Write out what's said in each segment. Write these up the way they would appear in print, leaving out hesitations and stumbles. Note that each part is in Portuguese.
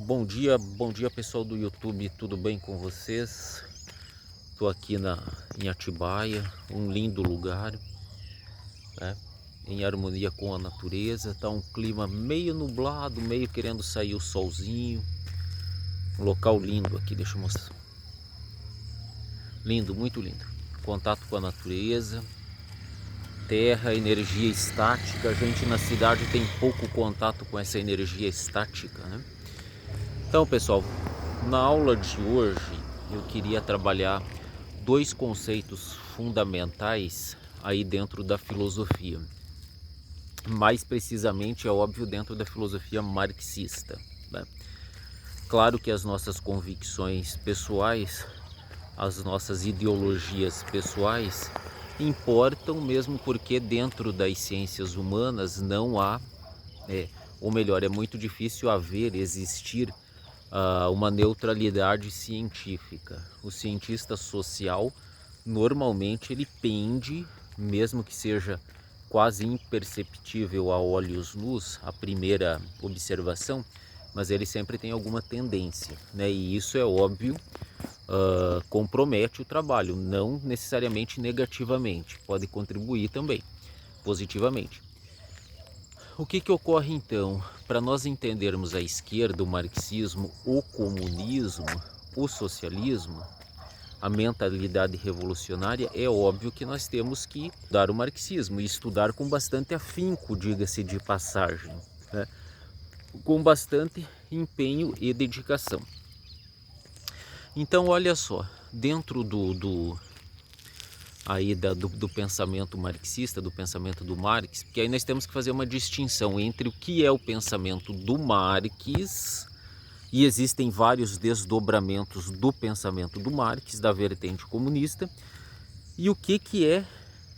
Bom dia pessoal do YouTube, tudo bem com vocês? Estou aqui em Atibaia, um lindo lugar, né? Em harmonia com a natureza. Tá um clima meio nublado, meio querendo sair o solzinho. Um local lindo aqui, deixa eu mostrar. Lindo, muito lindo. Contato com a natureza, terra, energia estática. A gente na cidade tem pouco contato com essa energia estática, né? Então, pessoal, na aula de hoje eu queria trabalhar dois conceitos fundamentais aí dentro da filosofia. Mais precisamente, é óbvio, dentro da filosofia marxista, né? Claro que as nossas convicções pessoais, as nossas ideologias pessoais importam, mesmo porque dentro das ciências humanas não há, ou melhor, é muito difícil existir uma neutralidade científica. O cientista social normalmente ele pende, mesmo que seja quase imperceptível a olhos nus, a primeira observação, mas ele sempre tem alguma tendência, né? E isso é óbvio, compromete o trabalho, não necessariamente negativamente, pode contribuir também positivamente. O que ocorre então? Para nós entendermos a esquerda, o marxismo, o comunismo, o socialismo, a mentalidade revolucionária, é óbvio que nós temos que estudar o marxismo e estudar com bastante afinco, diga-se de passagem, né? Com bastante empenho e dedicação. Então, olha só, dentro do pensamento marxista, do pensamento do Marx, porque aí nós temos que fazer uma distinção entre o que é o pensamento do Marx, e existem vários desdobramentos do pensamento do Marx, da vertente comunista, e o que é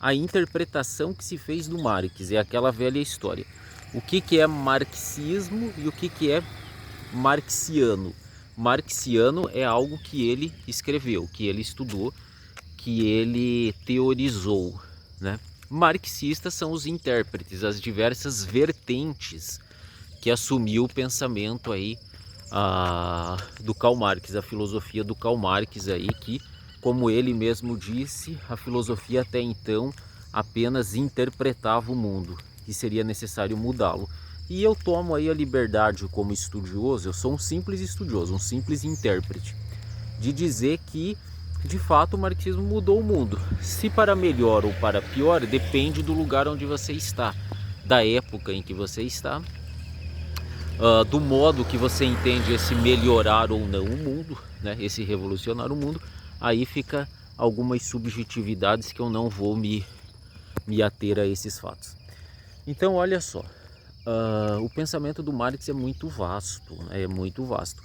a interpretação que se fez do Marx. É aquela velha história. O que é marxismo e o que é marxiano. Marxiano é algo que ele escreveu, que ele estudou, que ele teorizou, né? Marxistas são os intérpretes, as diversas vertentes que assumiu o pensamento aí do Karl Marx, a filosofia do Karl Marx aí, que, como ele mesmo disse, a filosofia até então apenas interpretava o mundo e seria necessário mudá-lo. E eu tomo aí a liberdade como estudioso, eu sou um simples estudioso, um simples intérprete, de dizer que de fato o marxismo mudou o mundo. Se para melhor ou para pior, depende do lugar onde você está, da época em que você está, do modo que você entende esse melhorar ou não o mundo, né? Esse revolucionar o mundo. Aí fica algumas subjetividades que eu não vou me ater a esses fatos. Então, olha só, o pensamento do Marx é muito vasto, né? É muito vasto.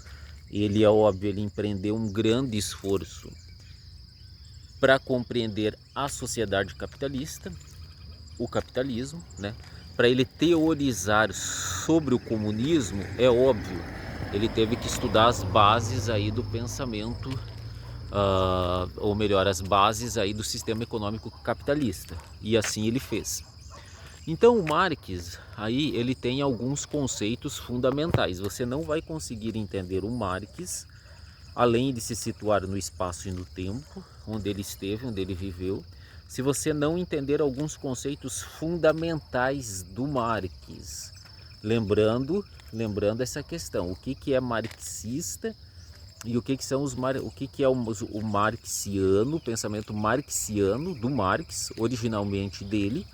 Ele, é óbvio, ele empreendeu um grande esforço para compreender a sociedade capitalista, o capitalismo, né? Para ele teorizar sobre o comunismo, é óbvio, ele teve que estudar as bases aí do pensamento, ou melhor, as bases aí do sistema econômico capitalista, e assim ele fez. Então o Marx, aí ele tem alguns conceitos fundamentais. Você não vai conseguir entender o Marx além de se situar no espaço e no tempo, onde ele esteve, onde ele viveu, se você não entender alguns conceitos fundamentais do Marx. Lembrando essa questão, o que é marxista e o que são o que é o marxiano, o pensamento marxiano do Marx, originalmente dele,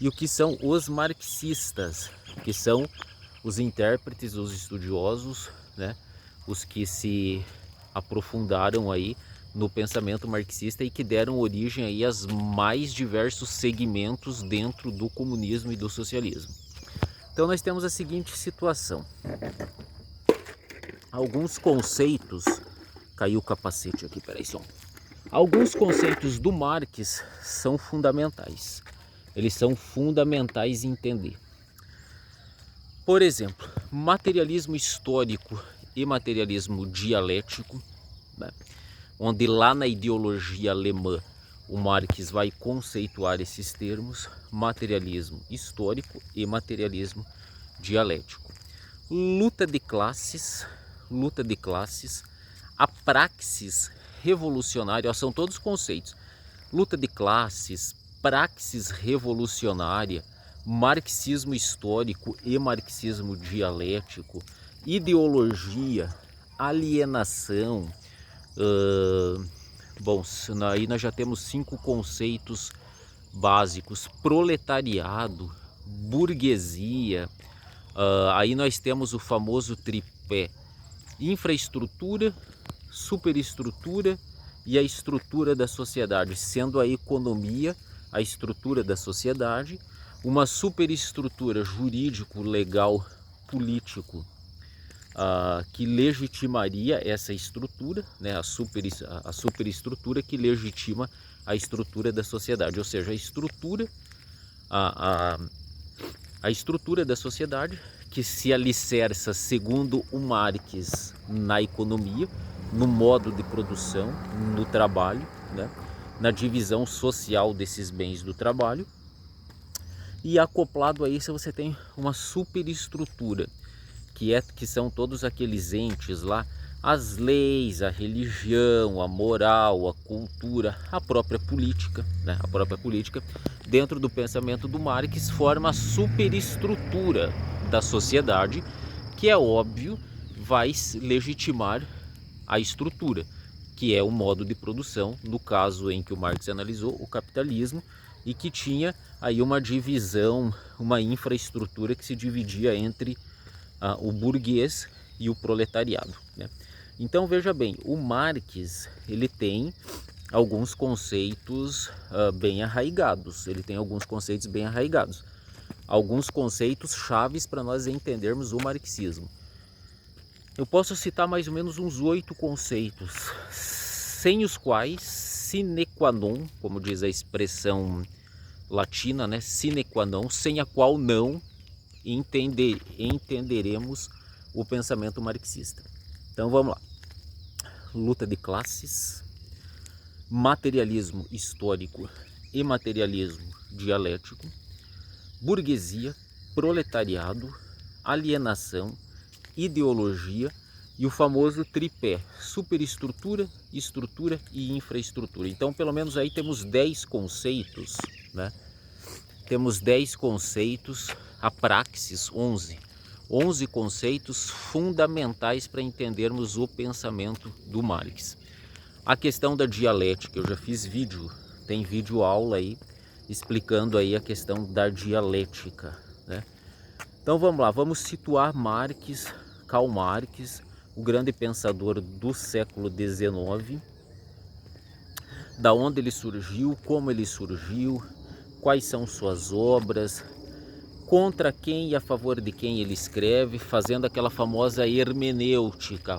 e o que são os marxistas, que são os intérpretes, os estudiosos, né, os que se aprofundaram aí no pensamento marxista e que deram origem aí aos mais diversos segmentos dentro do comunismo e do socialismo. Então nós temos a seguinte situação. Alguns conceitos... Caiu o capacete aqui, peraí só. Alguns conceitos do Marx são fundamentais. Eles são fundamentais em entender. Por exemplo, materialismo histórico e materialismo dialético, né? Onde lá na ideologia alemã o Marx vai conceituar esses termos, materialismo histórico e materialismo dialético. Luta de classes, luta de classes, a praxis revolucionária, ó, são todos conceitos. Luta de classes, praxis revolucionária, marxismo histórico e marxismo dialético, ideologia, alienação. Bom, aí nós já temos 5 conceitos básicos: proletariado, burguesia. Aí nós temos o famoso tripé: infraestrutura, superestrutura e a estrutura da sociedade, sendo a economia a estrutura da sociedade, uma superestrutura jurídico, legal, político, que legitimaria essa estrutura, né? a superestrutura que legitima a estrutura da sociedade, ou seja, a estrutura da sociedade que se alicerça, segundo o Marx, na economia, no modo de produção, no trabalho, né? Na divisão social desses bens do trabalho. E acoplado a isso você tem uma superestrutura, que são todos aqueles entes lá, as leis, a religião, a moral, a cultura, a própria política, né? A própria política, dentro do pensamento do Marx, forma a superestrutura da sociedade, que é óbvio vai legitimar a estrutura, que é o modo de produção, no caso em que o Marx analisou, o capitalismo, e que tinha aí uma divisão, uma infraestrutura que se dividia entre o burguês e o proletariado, né? Então veja bem, o Marx ele tem alguns conceitos bem arraigados, alguns conceitos chaves para nós entendermos o marxismo. Eu posso citar mais ou menos uns 8 conceitos, sem os quais, sine qua non, como diz a expressão latina, né? Sine qua non, sem a qual não entenderemos o pensamento marxista. Então vamos lá: luta de classes, materialismo histórico e materialismo dialético, burguesia, proletariado, alienação, ideologia e o famoso tripé: superestrutura, estrutura e infraestrutura. Então pelo menos aí temos 10 conceitos, né? Temos 10 conceitos, a praxis 11 conceitos fundamentais para entendermos o pensamento do Marx. A questão da dialética, eu já fiz vídeo, tem vídeo aula aí explicando aí a questão da dialética, né? Então vamos lá, vamos situar Marx, Karl Marx, o grande pensador do século XIX, da onde ele surgiu, como ele surgiu, quais são suas obras, contra quem e a favor de quem ele escreve, fazendo aquela famosa hermenêutica,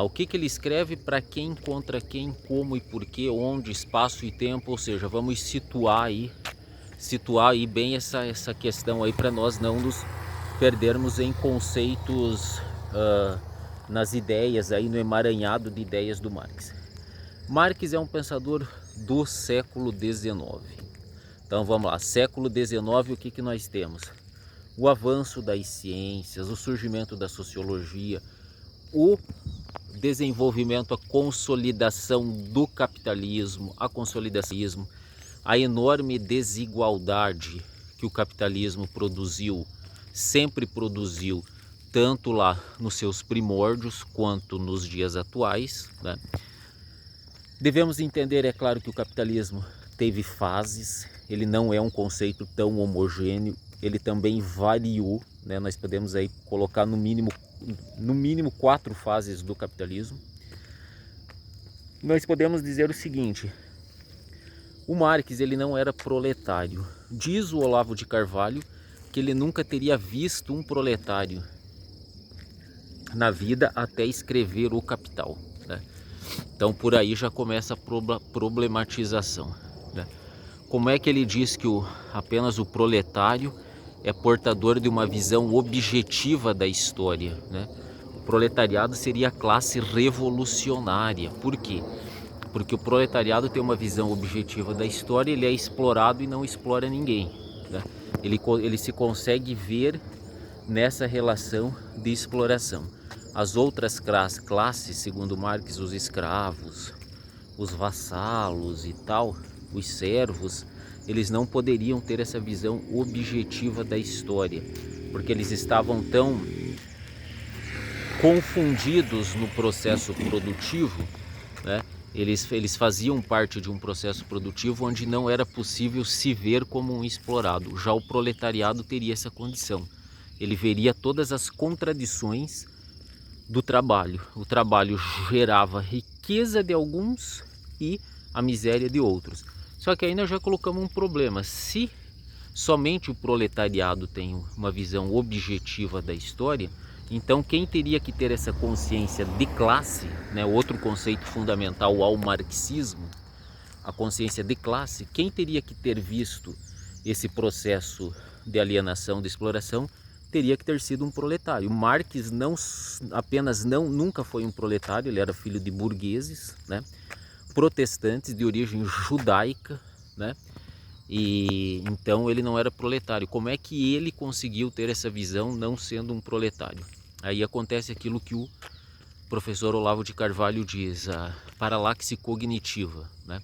o que ele escreve, para quem, contra quem, como e porquê, onde, espaço e tempo, ou seja, vamos situar aí bem essa questão aí para nós não nos perdermos em conceitos, nas ideias aí, no emaranhado de ideias do Marx. Marx é um pensador do século XIX. Então vamos lá, século XIX, o que nós temos? O avanço das ciências, o surgimento da sociologia, o desenvolvimento, a consolidação do capitalismo, a enorme desigualdade que o capitalismo sempre produziu, tanto lá nos seus primórdios quanto nos dias atuais, né? Devemos entender, é claro, que o capitalismo teve fases, ele não é um conceito tão homogêneo, ele também variou, né? Nós podemos aí colocar no mínimo 4 fases do capitalismo. Nós podemos dizer o seguinte: o Marx ele não era proletário. Diz o Olavo de Carvalho que ele nunca teria visto um proletário na vida até escrever O Capital, né? Então por aí já começa a problematização, né? Como é que ele diz que apenas o proletário é portador de uma visão objetiva da história, né? O proletariado seria a classe revolucionária. Por quê? Porque o proletariado tem uma visão objetiva da história, ele é explorado e não explora ninguém, né? Ele se consegue ver nessa relação de exploração. As outras classes, segundo Marx, os escravos, os vassalos e tal, os servos, eles não poderiam ter essa visão objetiva da história, porque eles estavam tão confundidos no processo produtivo, né? Eles faziam parte de um processo produtivo onde não era possível se ver como um explorado. Já o proletariado teria essa condição. Ele veria todas as contradições do trabalho. O trabalho gerava riqueza de alguns e a miséria de outros. Só que aí nós já colocamos um problema. Se somente o proletariado tem uma visão objetiva da história, então quem teria que ter essa consciência de classe, né, outro conceito fundamental ao marxismo, a consciência de classe, quem teria que ter visto esse processo de alienação, de exploração, teria que ter sido um proletário. Marx nunca foi um proletário, ele era filho de burgueses, né, protestantes de origem judaica, né, e então ele não era proletário. Como é que ele conseguiu ter essa visão não sendo um proletário? Aí acontece aquilo que o professor Olavo de Carvalho diz, a paralaxe cognitiva, né,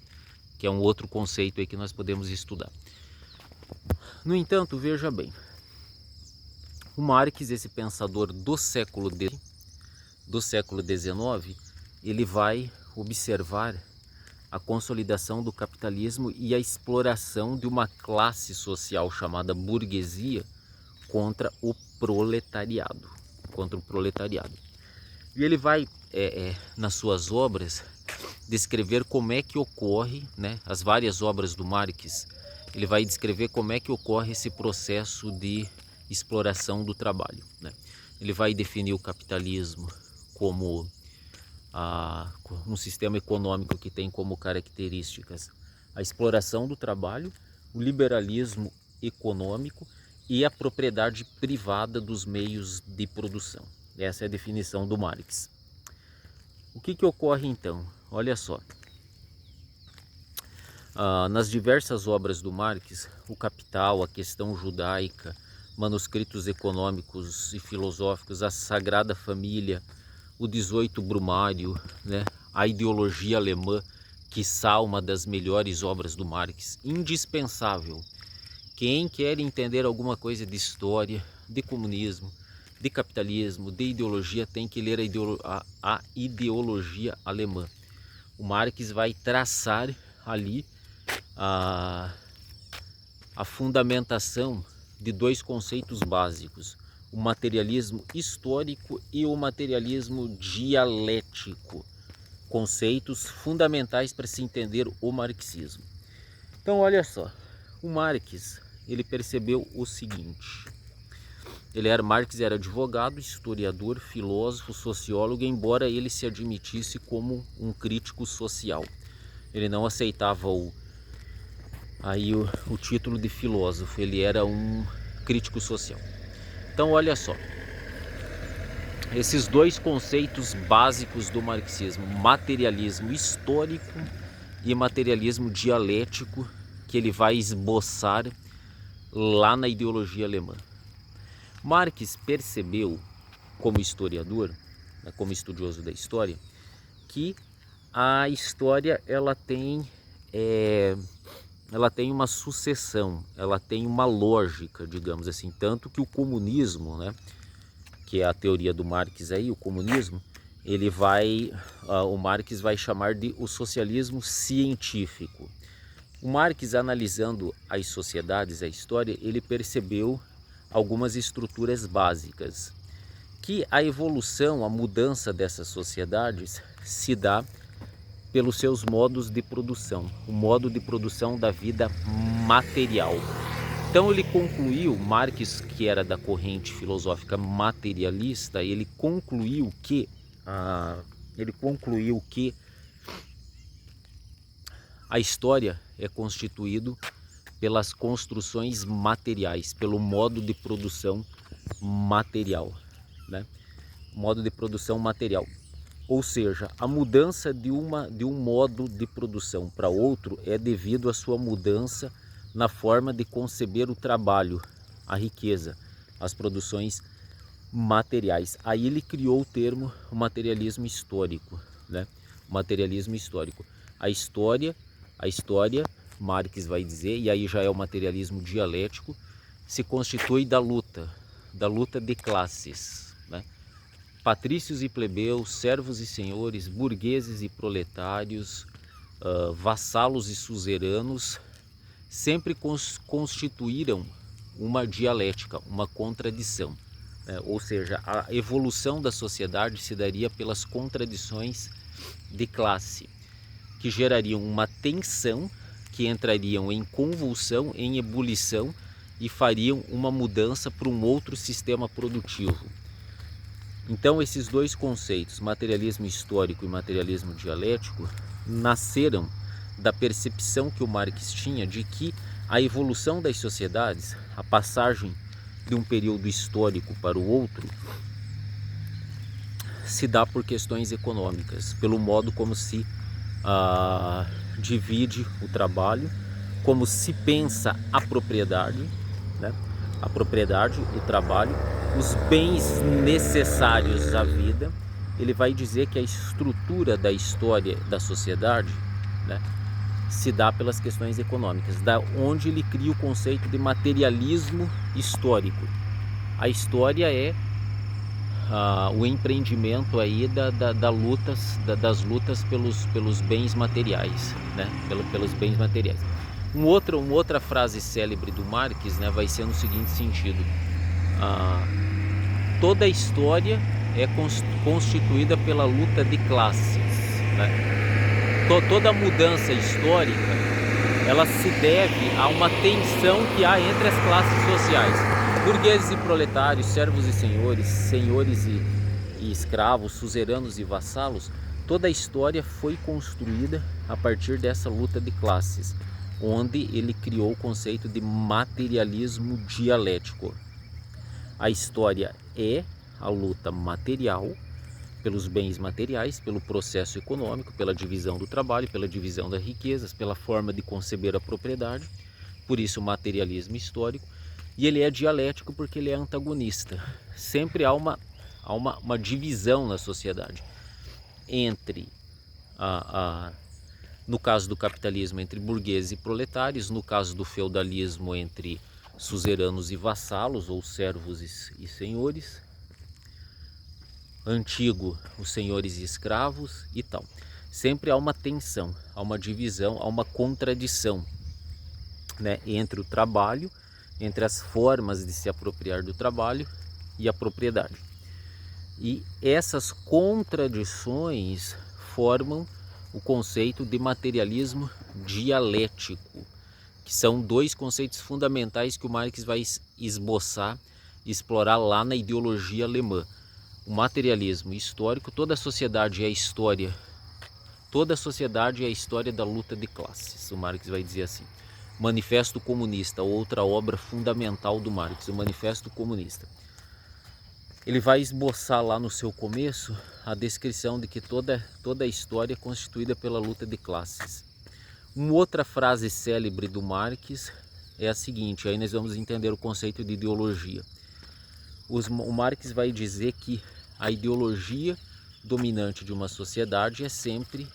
que é um outro conceito aí que nós podemos estudar. No entanto, veja bem, o Marx, esse pensador do século XIX, ele vai observar a consolidação do capitalismo e a exploração de uma classe social chamada burguesia contra o proletariado. E ele vai, nas suas obras, descrever como é que ocorre, né, as várias obras do Marx, ele vai descrever como é que ocorre esse processo de exploração do trabalho, né? Ele vai definir o capitalismo como um sistema econômico que tem como características a exploração do trabalho, o liberalismo econômico e a propriedade privada dos meios de produção. Essa é a definição do Marx. O que ocorre então? Olha só. Nas diversas obras do Marx, o Capital, a Questão Judaica, manuscritos econômicos e filosóficos, a Sagrada Família, o 18 Brumário, né, a Ideologia Alemã, quiçá uma das melhores obras do Marx, indispensável. Quem quer entender alguma coisa de história, de comunismo, de capitalismo, de ideologia, tem que ler a Ideologia Alemã. O Marx vai traçar ali a fundamentação de dois conceitos básicos, o materialismo histórico e o materialismo dialético, conceitos fundamentais para se entender o marxismo. Então olha só, o Marx, ele percebeu o seguinte: Marx era advogado, historiador, filósofo, sociólogo, embora ele se admitisse como um crítico social. Ele não aceitava o título de filósofo, ele era um crítico social. Então olha só, esses dois conceitos básicos do marxismo, materialismo histórico e materialismo dialético, que ele vai esboçar lá na Ideologia Alemã. Marx percebeu, como historiador, como estudioso da história, que a história ela tem uma sucessão, ela tem uma lógica, digamos assim, tanto que o comunismo, né, que é a teoria do Marx aí, o comunismo, o Marx vai chamar de o socialismo científico. O Marx, analisando as sociedades, a história, ele percebeu algumas estruturas básicas, que a evolução, a mudança dessas sociedades se dá pelos seus modos de produção, o modo de produção da vida material. Então ele concluiu, Marx, que era da corrente filosófica materialista, ele concluiu que a história é constituído pelas construções materiais, pelo modo de produção material, né? Modo de produção material. Ou seja, a mudança de um modo de produção para outro é devido à sua mudança na forma de conceber o trabalho, a riqueza, as produções materiais. Aí ele criou o termo materialismo histórico, né? Materialismo histórico. A história, Marx vai dizer, e aí já é o materialismo dialético, se constitui da luta de classes, né? Patrícios e plebeus, servos e senhores, burgueses e proletários, vassalos e suzeranos, sempre constituíram uma dialética, uma contradição. Ou seja, a evolução da sociedade se daria pelas contradições de classe, que gerariam uma tensão, que entrariam em convulsão, em ebulição e fariam uma mudança para um outro sistema produtivo. Então esses dois conceitos, materialismo histórico e materialismo dialético, nasceram da percepção que o Marx tinha de que a evolução das sociedades, a passagem de um período histórico para o outro, se dá por questões econômicas, pelo modo como se divide o trabalho, como se pensa a propriedade, né? A propriedade, o trabalho, os bens necessários à vida. Ele vai dizer que a estrutura da história da sociedade, né, se dá pelas questões econômicas, da onde ele cria o conceito de materialismo histórico. A história é o empreendimento aí das lutas pelos bens materiais, né? Pelos bens materiais. Uma outra frase célebre do Marx, né, vai ser no seguinte sentido: toda a história é constituída pela luta de classes, né? Toda mudança histórica, ela se deve a uma tensão que há entre as classes sociais. Burgueses e proletários, servos e senhores, senhores e escravos, suzeranos e vassalos, toda a história foi construída a partir dessa luta de classes, onde ele criou o conceito de materialismo dialético. A história é a luta material pelos bens materiais, pelo processo econômico, pela divisão do trabalho, pela divisão das riquezas, pela forma de conceber a propriedade, por isso o materialismo histórico. E ele é dialético porque ele é antagonista. Sempre há uma divisão na sociedade entre, no caso do capitalismo, entre burgueses e proletários, no caso do feudalismo, entre suzeranos e vassalos, ou servos e senhores, antigo, os senhores e escravos e tal. Sempre há uma tensão, há uma divisão, há uma contradição, né, entre o trabalho, entre as formas de se apropriar do trabalho e a propriedade. E essas contradições formam o conceito de materialismo dialético, que são dois conceitos fundamentais que o Marx vai esboçar e explorar lá na ideologia alemã. O materialismo histórico, toda a sociedade é a história da luta de classes, o Marx vai dizer assim. Manifesto Comunista, outra obra fundamental do Marx, o Manifesto Comunista. Ele vai esboçar lá no seu começo a descrição de que toda a história é constituída pela luta de classes. Uma outra frase célebre do Marx é a seguinte, aí nós vamos entender o conceito de ideologia. O Marx vai dizer que a ideologia dominante de uma sociedade é sempre...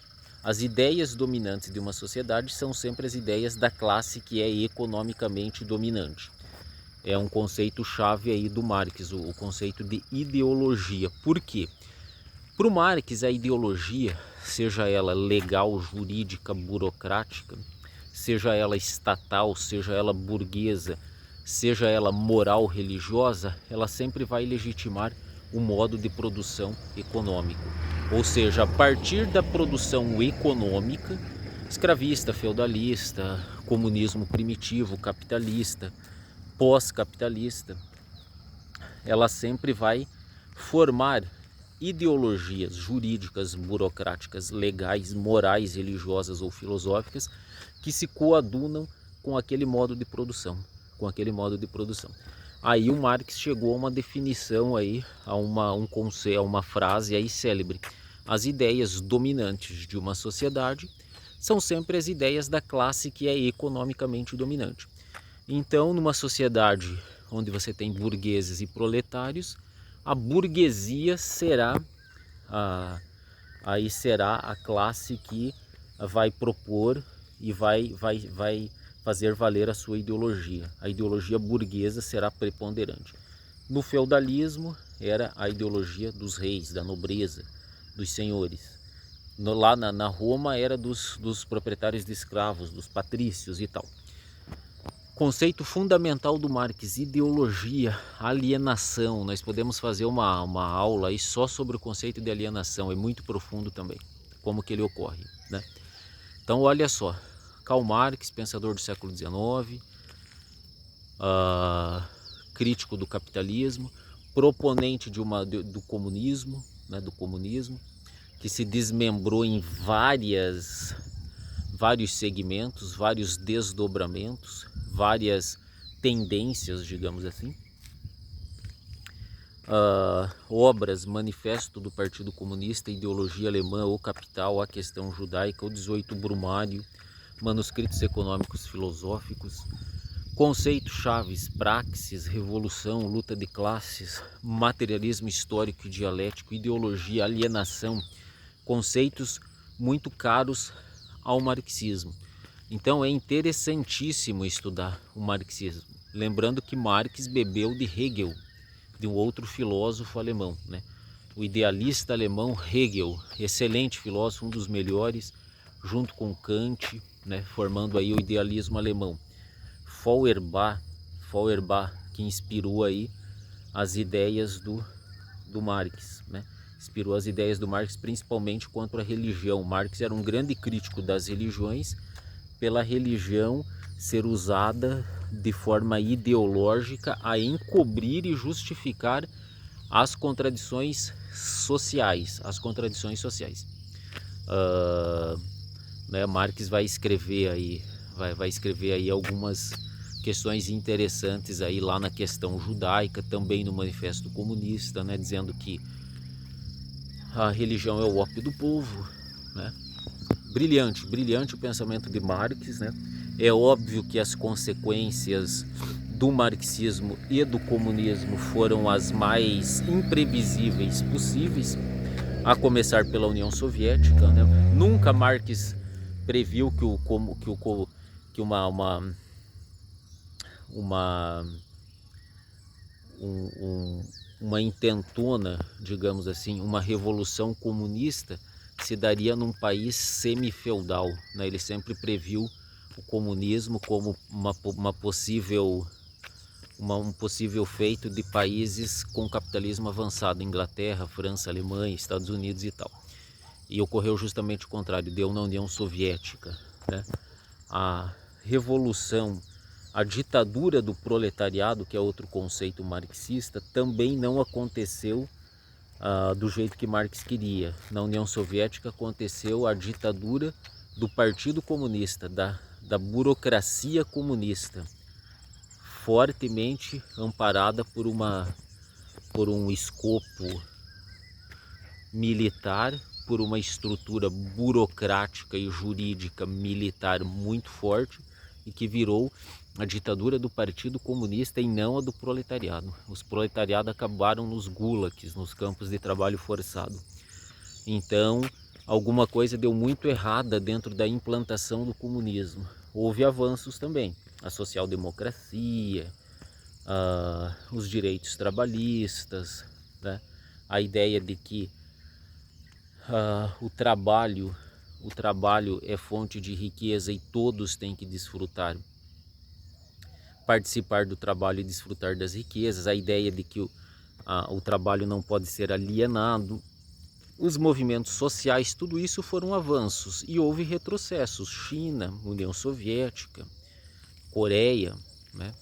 As ideias dominantes de uma sociedade são sempre as ideias da classe que é economicamente dominante. É um conceito chave aí do Marx, o conceito de ideologia. Por quê? Para o Marx, a ideologia, seja ela legal, jurídica, burocrática, seja ela estatal, seja ela burguesa, seja ela moral, religiosa, ela sempre vai legitimar o modo de produção econômico. Ou seja, a partir da produção econômica, escravista, feudalista, comunismo primitivo, capitalista, pós-capitalista, ela sempre vai formar ideologias jurídicas, burocráticas, legais, morais, religiosas ou filosóficas que se coadunam com aquele modo de produção, Aí o Marx chegou a uma definição aí, a uma frase aí célebre. As ideias dominantes de uma sociedade são sempre as ideias da classe que é economicamente dominante. Então, numa sociedade onde você tem burgueses e proletários, A burguesia será aí será a classe que vai propor e vai fazer valer a sua ideologia. A ideologia burguesa será preponderante. No feudalismo era a ideologia dos reis, da nobreza, dos senhores. Lá na Roma era dos proprietários de escravos, dos patrícios e tal. Conceito fundamental do Marx: ideologia, alienação. Nós podemos fazer uma aula aí só sobre o conceito de alienação, é muito profundo também, como que ele ocorre, né? Então olha só, Karl Marx, pensador do século XIX, crítico do capitalismo, proponente do comunismo, né, que se desmembrou em vários segmentos, vários desdobramentos, várias tendências, digamos assim. Obras: Manifesto do Partido Comunista, Ideologia Alemã, O Capital, A Questão Judaica, O 18 Brumário, Manuscritos Econômicos Filosóficos, Conceitos Chaves: Praxis, Revolução, Luta de Classes, Materialismo Histórico e Dialético, Ideologia, Alienação, conceitos muito caros ao marxismo. Então é interessantíssimo estudar o marxismo. Lembrando que Marx bebeu de Hegel, de um outro filósofo alemão, né? O idealista alemão Hegel, excelente filósofo, um dos melhores, junto com Kant, né? Formando aí o idealismo alemão. Feuerbach, que inspirou aí as ideias do Marx, né? Inspirou as ideias do Marx principalmente contra a religião. Marx era um grande crítico das religiões, pela religião ser usada de forma ideológica a encobrir e justificar as contradições sociais. Né, Marx vai escrever aí algumas questões interessantes aí lá na questão judaica, também no Manifesto Comunista, né, dizendo que a religião é o ópio do povo, né? Brilhante o pensamento de Marx, né? É óbvio que as consequências do marxismo e do comunismo foram as mais imprevisíveis possíveis, a começar pela União Soviética, né? Nunca Marx previu que uma intentona, digamos assim, uma revolução comunista se daria num país semi-feudal, né? Ele sempre previu o comunismo como um possível feito de países com capitalismo avançado: Inglaterra, França, Alemanha, Estados Unidos e tal. E ocorreu justamente o contrário, deu na União Soviética, né? A revolução, a ditadura do proletariado, que é outro conceito marxista, também não aconteceu do jeito que Marx queria. Na União Soviética aconteceu a ditadura do Partido Comunista, da burocracia comunista, fortemente amparada por um escopo militar, por uma estrutura burocrática e jurídica militar muito forte, e que virou a ditadura do Partido Comunista e não a do proletariado. Os proletariados acabaram nos gulags, nos campos de trabalho forçado. Então, alguma coisa deu muito errada dentro da implantação do comunismo. Houve avanços também, a social-democracia, os direitos trabalhistas, né? A ideia de que o trabalho é fonte de riqueza e todos têm que participar do trabalho e desfrutar das riquezas, a ideia de que o trabalho não pode ser alienado, os movimentos sociais, tudo isso foram avanços e houve retrocessos. China, União Soviética, Coreia, né?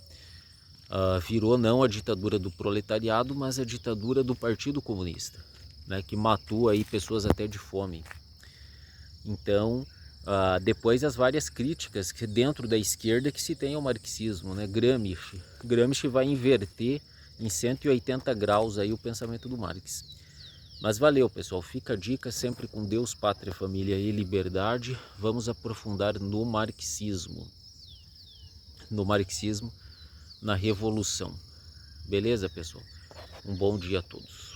Virou não a ditadura do proletariado, mas a ditadura do Partido Comunista, né? Que matou aí pessoas até de fome. Então, depois as várias críticas que dentro da esquerda que se tem ao marxismo, né? Gramsci vai inverter em 180 graus aí o pensamento do Marx. Mas valeu, pessoal, fica a dica, sempre com Deus, pátria, família e liberdade. Vamos aprofundar no marxismo, na revolução. Beleza, pessoal? Um bom dia a todos.